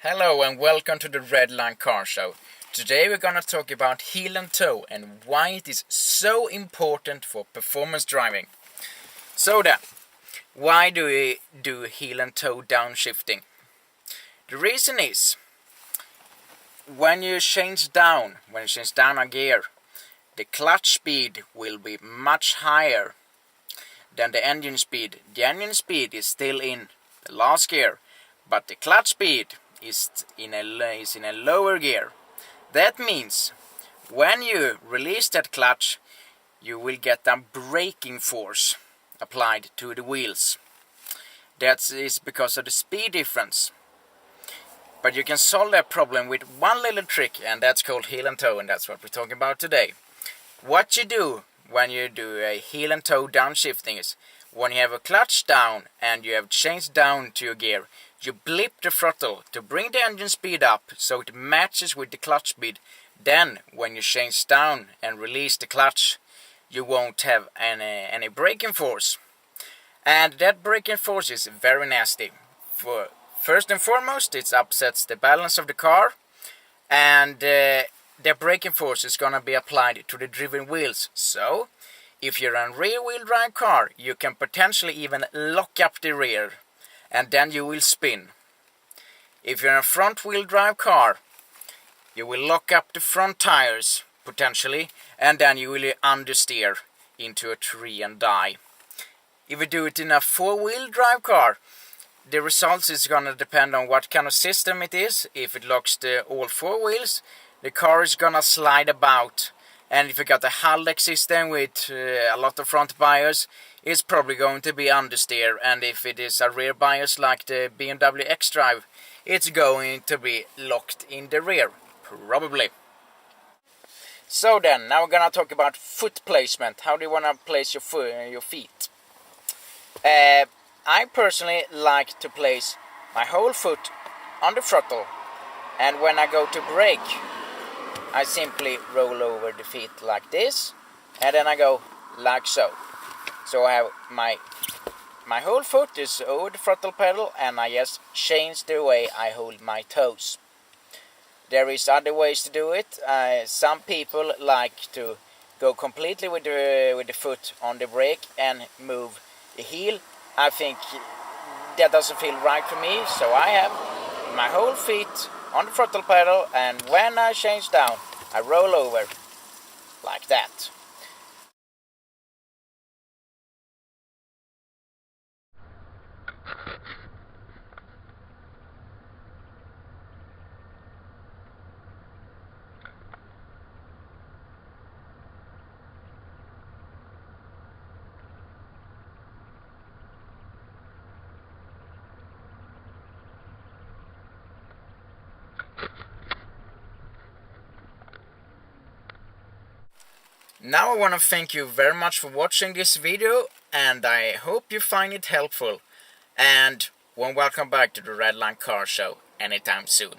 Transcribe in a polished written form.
Hello and welcome to the Redline car show. Today we're gonna talk about heel and toe and why it is so important for performance driving. So then, why do we do heel and toe downshifting? The reason is, when you change down a gear, the clutch speed will be much higher than the engine speed. The engine speed is still in the last gear, but the clutch speed is in a lower gear. That means when you release that clutch, you will get a braking force applied to the wheels. That is because of the speed difference. But you can solve that problem with one little trick, and that's called heel and toe, and that's what we're talking about today. What you do when you do a heel and toe downshifting is, when you have a clutch down and you have changed down to your gear, you blip the throttle to bring the engine speed up so it matches with the clutch speed. Then when you change down and release the clutch, you won't have any braking force. And that braking force is very nasty. First and foremost, it upsets the balance of the car, and the braking force is gonna be applied to the driven wheels. So if you're in a rear-wheel drive car, you can potentially even lock up the rear, and then you will spin. If you're in a front-wheel drive car, you will lock up the front tires, potentially, and then you will understeer into a tree and die. If you do it in a four-wheel drive car, the results is gonna depend on what kind of system it is. If it locks all four wheels, the car is gonna slide about. And if you got a Haldex system with a lot of front bias, it's probably going to be understeer. And if it is a rear bias like the BMW X-Drive, it's going to be locked in the rear, probably. So then, now we're gonna talk about foot placement. How do you wanna place your feet? I personally like to place my whole foot on the throttle, and when I go to brake, I simply roll over the feet like this, and then I go like so. So I have my whole foot is over the throttle pedal, and I just change the way I hold my toes. There is other ways to do it. Some people like to go completely with the foot on the brake and move the heel. I think that doesn't feel right for me, so I have my whole feet on the throttle pedal, and when I change down, I roll over like that. Now I want to thank you very much for watching this video, and I hope you find it helpful. And welcome back to the Redline Car Show anytime soon.